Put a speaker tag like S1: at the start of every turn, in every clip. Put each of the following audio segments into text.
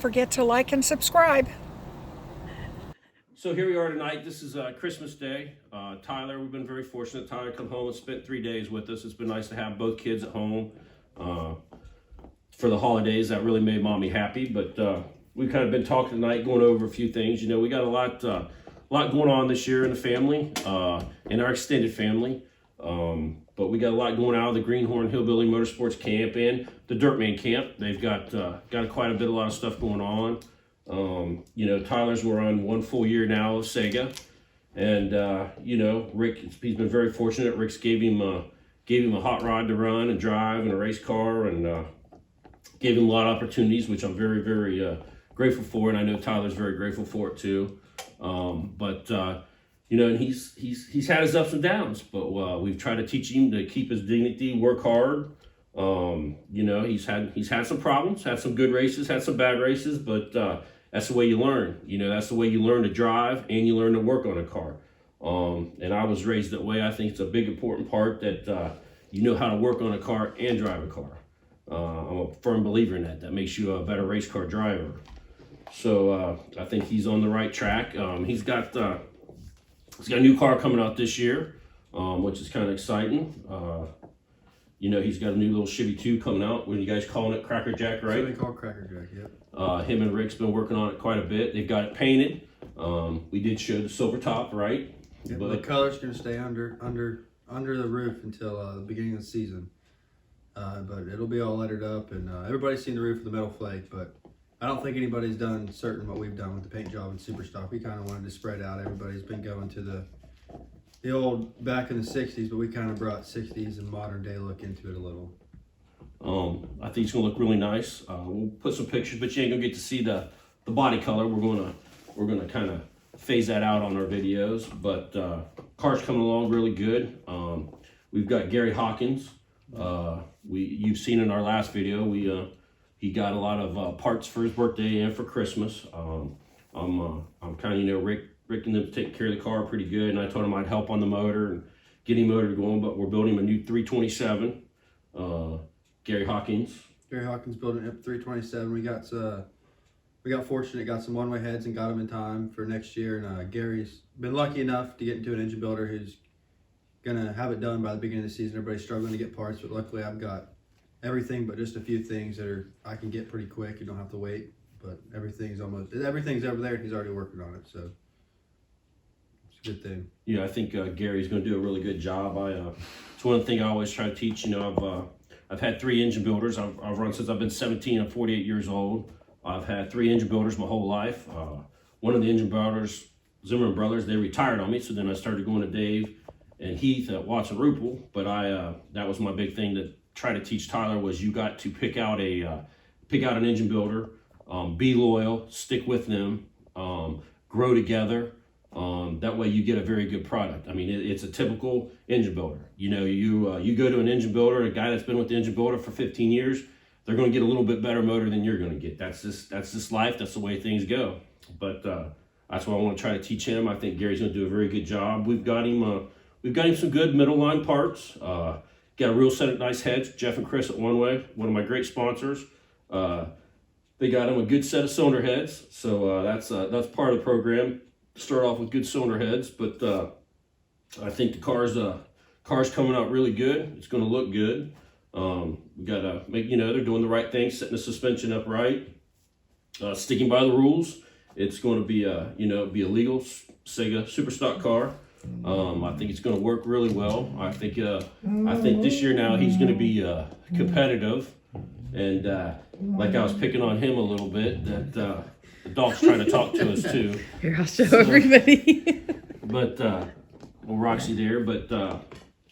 S1: forget to like and subscribe.
S2: So here we are tonight. This is Christmas Day. Tyler, we've been very fortunate. Tyler come home and spent 3 days with us. It's been nice to have both kids at home for the holidays. That really made Mommy happy. But we've kind of been talking tonight, going over a few things. You know, we got a lot going on this year in the family, in our extended family. But we got a lot going out of the Greenhorn Hillbilly Motorsports Camp and the Dirtman Camp. They've got quite a lot of stuff going on. You know, we're on 1 full year now of Sega, and you know, Rick, he's been very fortunate. Rick's gave him a hot rod to run and drive and a race car, and gave him a lot of opportunities, which I'm very, very grateful for, and I know Tyler's very grateful for it too. You know, and he's had his ups and downs, but we've tried to teach him to keep his dignity, work hard. You know, he's had some problems, had some good races, had some bad races, but that's the way you learn. You know, that's the way you learn to drive and you learn to work on a car. And I was raised that way. I think it's a big important part that you know how to work on a car and drive a car. I'm a firm believer in that. That makes you a better race car driver. So I think he's on the right track. He's got a new car coming out this year, which is kind of exciting. You know, he's got a new little Chevy 2 coming out. What are you guys calling it? Cracker Jack, right?
S3: So they call it Cracker Jack, yep.
S2: Him and Rick's been working on it quite a bit. They've got it painted. We did show the silver top, right?
S3: Yep, but the color's going to stay under the roof until the beginning of the season. But it'll be all lettered up, and everybody's seen the roof with the metal flake, but I don't think anybody's done certain what we've done with the paint job and super stock. We kind of wanted to spread out. Everybody's been going to the old back in the 60s, but we kind of brought 60s and modern day look into it a little.
S2: I think it's gonna look really nice. We'll put some pictures, but you ain't gonna get to see the body color. We're gonna kind of phase that out on our videos. But car's coming along really good. We've got Gary Hawkins. You've seen in our last video. He got a lot of parts for his birthday and for Christmas. I'm kind of, you know, Rick and them take care of the car pretty good, and I told him I'd help on the motor and get him motor going, but we're building him a new 327. Gary Hawkins
S3: building up 327. We got fortunate, got some one-way heads and got them in time for next year. And Gary's been lucky enough to get into an engine builder who's gonna have it done by the beginning of the season. Everybody's struggling to get parts, but luckily I've got everything but just a few things that I can get pretty quick. You don't have to wait, but everything's over there, and he's already working on it, so it's a good thing.
S2: Yeah, I think Gary's going to do a really good job. It's one of the things I always try to teach. You know, I've had 3 engine builders. I've run since I've been 17. I'm 48 years old. I've had 3 engine builders my whole life. One of the engine builders, Zimmerman Brothers, they retired on me, so then I started going to Dave and Heath at Watson Rupel. But that was my big thing to try to teach Tyler, was you got to pick out an engine builder, be loyal, stick with them, grow together. That way you get a very good product. I mean, it's a typical engine builder. You know, you go to an engine builder, a guy that's been with the engine builder for 15 years, they're going to get a little bit better motor than you're going to get. That's just life. That's the way things go. But that's what I want to try to teach him. I think Gary's going to do a very good job. We've got him some good middle line parts. Got a real set of nice heads. Jeff and Chris at One Way, one of my great sponsors. They got him a good set of cylinder heads. So that's part of the program. Start off with good cylinder heads, but I think the car's coming out really good. It's going to look good. We got to make, you know, they're doing the right thing, setting the suspension up right, sticking by the rules. It's going to be a legal Sega super stock car. I think it's going to work really well. I think this year now he's going to be competitive, and like I was picking on him a little bit, that the dog's trying to talk to us too.
S1: Here, I'll show everybody.
S2: But Roxy there. But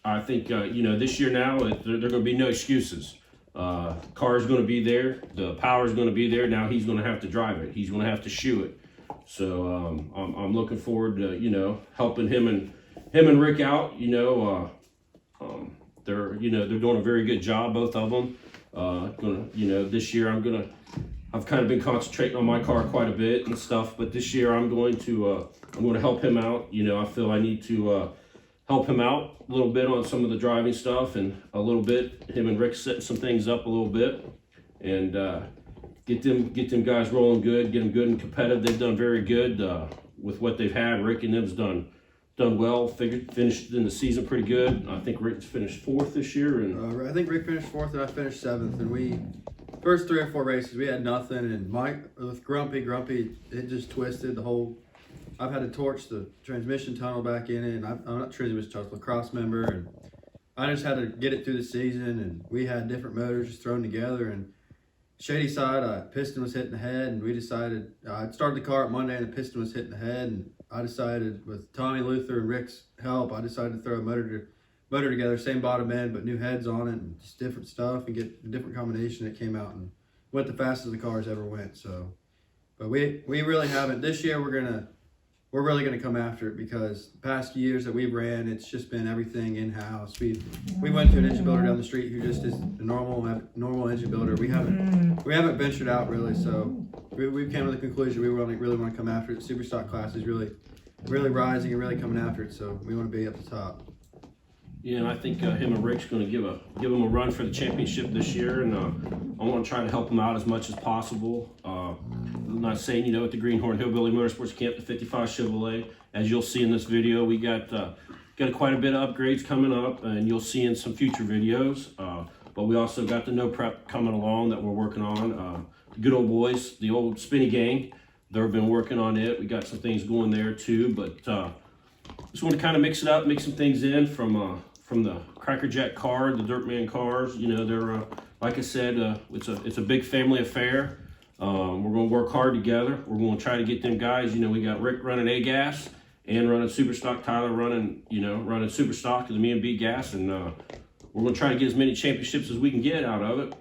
S2: I think you know, this year now there are going to be no excuses. Car's going to be there. The power's going to be there. Now he's going to have to drive it. He's going to have to shoe it. So I'm looking forward to, you know, helping him and Rick out. You know, they're doing a very good job, both of them. This year I've kind of been concentrating on my car quite a bit and stuff, but this year I'm going to help him out. You know, I feel I need to help him out a little bit on some of the driving stuff, and a little bit him and Rick setting some things up a little bit, and get them guys rolling good, get them good and competitive. They've done very good with what they've had. Rick and them's done well. Finished in the season pretty good. I think Rick's finished fourth this year, and
S3: I think Rick finished fourth and I finished seventh. And we first 3 or 4 races we had nothing. And Mike with Grumpy, it just twisted the whole. I've had to torch the transmission tunnel back in it, and I'm not transmission tunnel, lacrosse member, and I just had to get it through the season. And we had different motors just thrown together. And Shady side, piston was hitting the head, and we decided I started the car up Monday, and the piston was hitting the head, and I decided with Tommy Luther and Rick's help, I decided to throw a motor together, same bottom end, but new heads on it, and just different stuff, and get a different combination that came out and went the fastest the cars ever went. So, but we really haven't. This year we're really gonna come after it, because the past years that we've ran, it's just been everything in house. We went to an engine builder down the street who just is a normal engine builder. We haven't ventured out really, so we came to the conclusion we really want to come after it. Super stock class is really rising and really coming after it, so we want to be up the top.
S2: yeah, and I think him and Rick's going to give him a run for the championship this year, and I want to try to help him out as much as possible. I'm not saying, at the Greenhorn Hillbilly Motorsports Camp, the 55 Chevrolet, as you'll see in this video, we got quite a bit of upgrades coming up, and you'll see in some future videos. But we also got the no prep coming along that we're working on. The good old boys, the old Spinny gang, they've been working on it. We got some things going there too, but just want to kind of mix it up, mix some things in from the Cracker Jack car, the Dirtman cars. They're like I said, it's a big family affair. We're going to work hard together. We're going to try to get them guys. We got Rick running A-Gas and running Super Stock, Tyler running Super Stock and the Me and B Gas, and we're going to try to get as many championships as we can get out of it.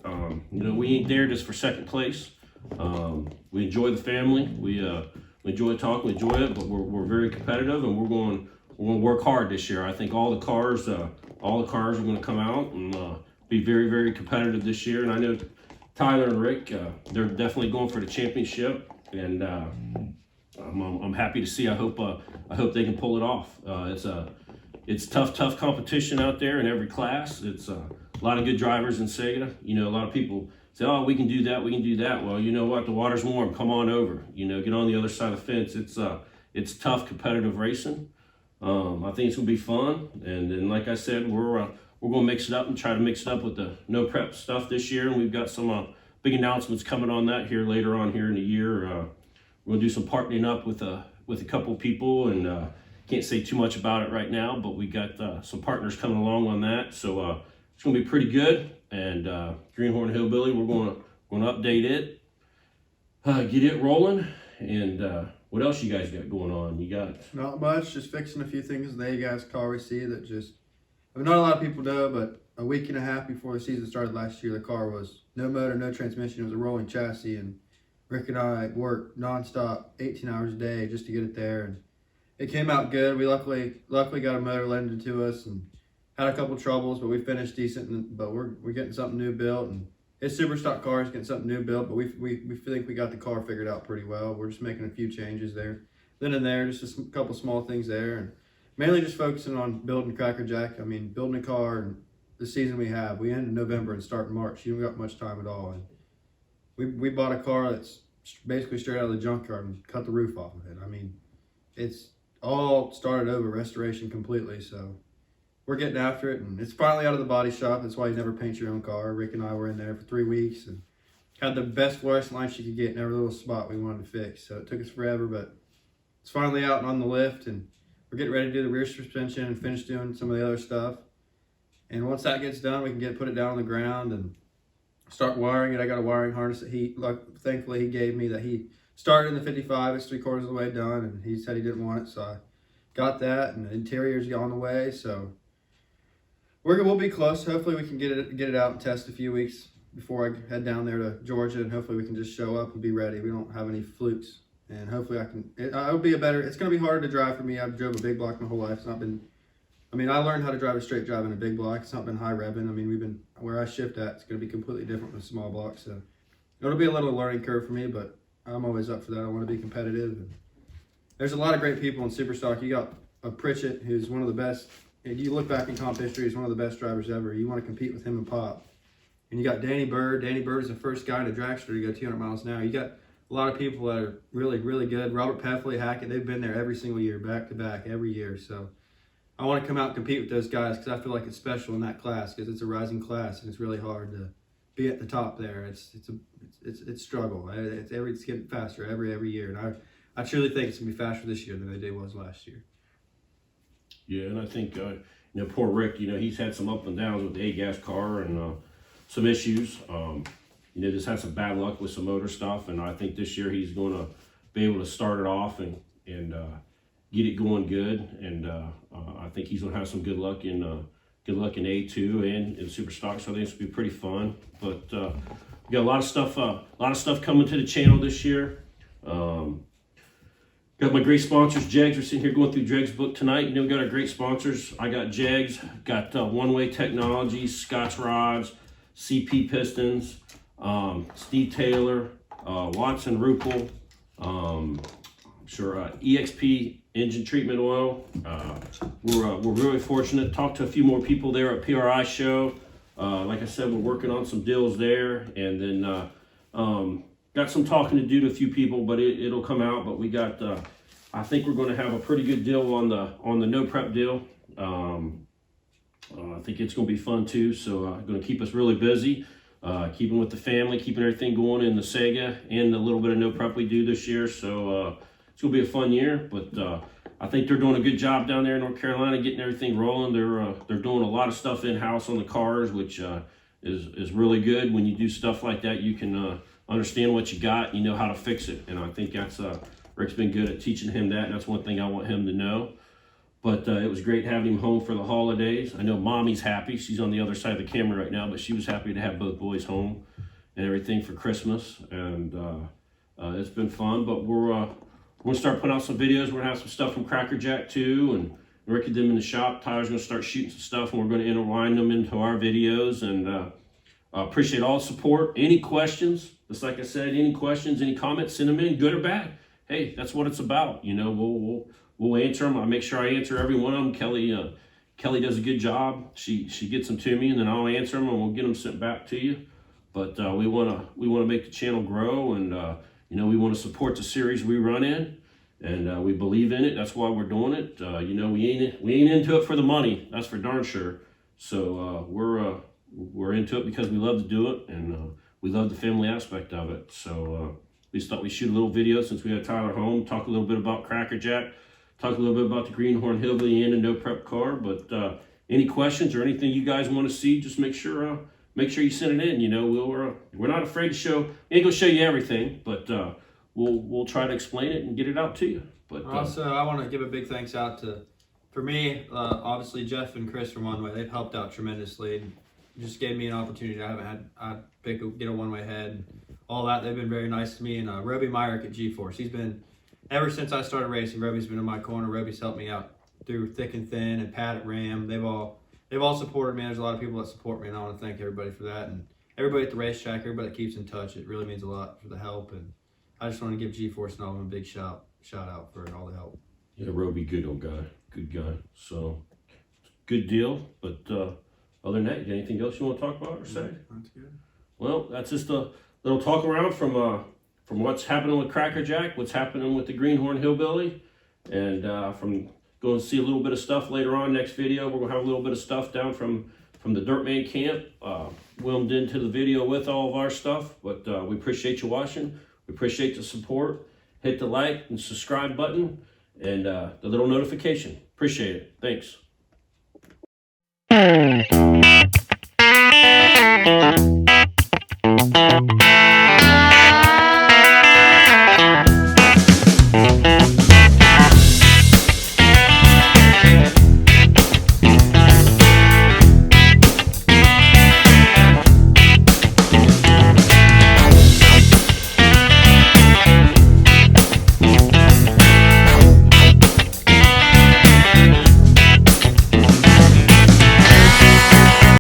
S2: We ain't there just for second place. We enjoy the family. We enjoy talking. We enjoy it, but we're very competitive, and we're going to work hard this year. I think all the cars are going to come out and be very, very competitive this year. And I know Tyler and Rick, they're definitely going for the championship, and I'm happy to see. I hope they can pull it off. It's tough competition out there in every class. It's a lot of good drivers in Saginaw. A lot of people say, "Oh, we can do that. Well, you know what? The water's warm. Come on over. Get on the other side of the fence. It's tough competitive racing. I think it's gonna be fun. And then, like I said, we're gonna mix it up and try to mix it up with the no prep stuff this year. And we've got some big announcements coming on that here later on here in the year. We're gonna do some partnering up with a couple people, and can't say too much about it right now, but we got some partners coming along on that. So it's gonna be pretty good. And Greenhorn Hillbilly, we're gonna update it, get it rolling. And what else you guys got going on? You got
S3: Not much, just fixing a few things in the A-Gas car we see that not a lot of people know, but a week and a half before the season started last year, the car was no motor, no transmission. It was a rolling chassis, and Rick and I worked nonstop 18 hours a day just to get it there, and it came out good. We luckily got a motor lended to us and had a couple troubles, but we finished decent. But we're getting something new built, and it's super stock cars getting something new built. But we think we got the car figured out pretty well. We're just making a few changes there, then and there, just a couple small things there, and mainly just focusing on building Cracker Jack. I mean, building a car, and the season we end in November and start in March. You don't got much time at all, and we bought a car that's basically straight out of the junkyard and cut the roof off of it. I mean, it's all started over, restoration completely. So we're getting after it, and it's finally out of the body shop. That's why you never paint your own car. Rick and I were in there for 3 weeks and had the best fluorescent lights you could get in every little spot we wanted to fix. So it took us forever, but it's finally out and on the lift, and we're getting ready to do the rear suspension and finish doing some of the other stuff. And once that gets done, we can put it down on the ground and start wiring it. I got a wiring harness that thankfully he gave me that he started in the 55. It's 3/4 of the way done, and he said he didn't want it, so I got that. And the interior's on the way, so we'll be close. Hopefully we can get it out and test a few weeks before I head down there to Georgia, and hopefully we can just show up and be ready. We don't have any flukes, and hopefully it's going to be hard to drive for me. I've drove a big block my whole life. I learned how to drive a straight drive in a big block. It's not been high revving. I mean, where I shift at, it's going to be completely different with a small block. So it'll be a little learning curve for me, but I'm always up for that. I want to be competitive. And there's a lot of great people in Superstock. You got a Pritchett, who's one of the best. And you look back in comp history, he's one of the best drivers ever. You want to compete with him and Pop. And you got Danny Bird. Danny Bird is the first guy in a dragster to go 200 miles an hour. You got a lot of people that are really, really good. Robert Peffley, Hackett, they've been there every single year, back to back, every year. So I want to come out and compete with those guys because I feel like it's special in that class because it's a rising class and it's really hard to be at the top there. It's struggle. It's getting faster every year, and I truly think it's gonna be faster this year than it was last year.
S2: Yeah, and I think poor Rick, he's had some up and downs with the A-gas car and some issues. Just had some bad luck with some motor stuff, and I think this year he's going to be able to start it off and get it going good. And I think he's going to have some good luck in A2 and in Super Stock. So I think it's going to be pretty fun. But we got a lot of stuff coming to the channel this year. Got my great sponsors, Jegs. We're sitting here going through Jegs' book tonight. We got our great sponsors. I got Jegs, got One Way Technology, Scotch Rods, CP Pistons, Steve Taylor, Watson Rupel, EXP engine treatment oil. We're really fortunate. Talked to a few more people there at PRI show. Like I said, we're working on some deals there, and then got some talking to do to a few people, but it'll come out. But we got, I think we're going to have a pretty good deal on the no prep deal. I think it's going to be fun too. So going to keep us really busy, keeping with the family, keeping everything going in the Sega and the little bit of no prep we do this year. So it's going to be a fun year. But I think they're doing a good job down there in North Carolina, getting everything rolling. They're doing a lot of stuff in house on the cars, which is really good. When you do stuff like that, you can understand what you got, you know how to fix it. And I think that's Rick's been good at teaching him that, and that's one thing I want him to know. But it was great having him home for the holidays. I know Mommy's happy. She's on the other side of the camera right now, but she was happy to have both boys home and everything for Christmas. And it's been fun. But we're going to start putting out some videos. We're going to have some stuff from Cracker Jack too, and Rick and them in the shop. Tyler's going to start shooting some stuff, and we're going to intertwine them into our videos. And appreciate all the support. Any questions? Just like I said, any questions, any comments, send them in, good or bad. Hey, that's what it's about. We'll answer them. I make sure I answer every one of them. Kelly does a good job. She gets them to me, and then I'll answer them, and we'll get them sent back to you. But we wanna make the channel grow, and we want to support the series we run in, and we believe in it. That's why we're doing it. We ain't into it for the money. That's for darn sure. So we're into it because we love to do it, and we love the family aspect of it. So we just thought we'd shoot a little video since we had Tyler home, talk a little bit about Cracker Jack, talk a little bit about the Greenhorn Hillbilly and a no prep car. But any questions or anything you guys want to see, just make sure you send it in. We're not afraid to show. We ain't gonna show you everything, but we'll try to explain it and get it out to you. But
S3: also, I want to give a big thanks out to, for me, obviously Jeff and Chris from One Way. They've helped out tremendously. And just gave me an opportunity. I'd get a one-way head, all that. They've been very nice to me. And Roby Myrick at G-Force, he's been, ever since I started racing, Roby's been in my corner. Roby's helped me out through thick and thin, and Pat at Ram. They've all supported me. There's a lot of people that support me, and I want to thank everybody for that. And everybody at the racetrack, everybody that keeps in touch. It really means a lot for the help. And I just want to give G-Force and all of them a big shout out for all the help.
S2: Yeah, Roby, good old guy, good guy. So good deal. But other than that, you got anything else you want to talk about or say?
S3: That's good.
S2: Well, that's just a little talk around from what's happening with Cracker Jack, what's happening with the Greenhorn Hillbilly, and from going to see a little bit of stuff later on. Next video, we're gonna have a little bit of stuff down from the Dirtman camp, filmed into the video with all of our stuff. But we appreciate you watching. We appreciate the support. Hit the like and subscribe button and the little notification. Appreciate it. Thanks.
S4: Thank you.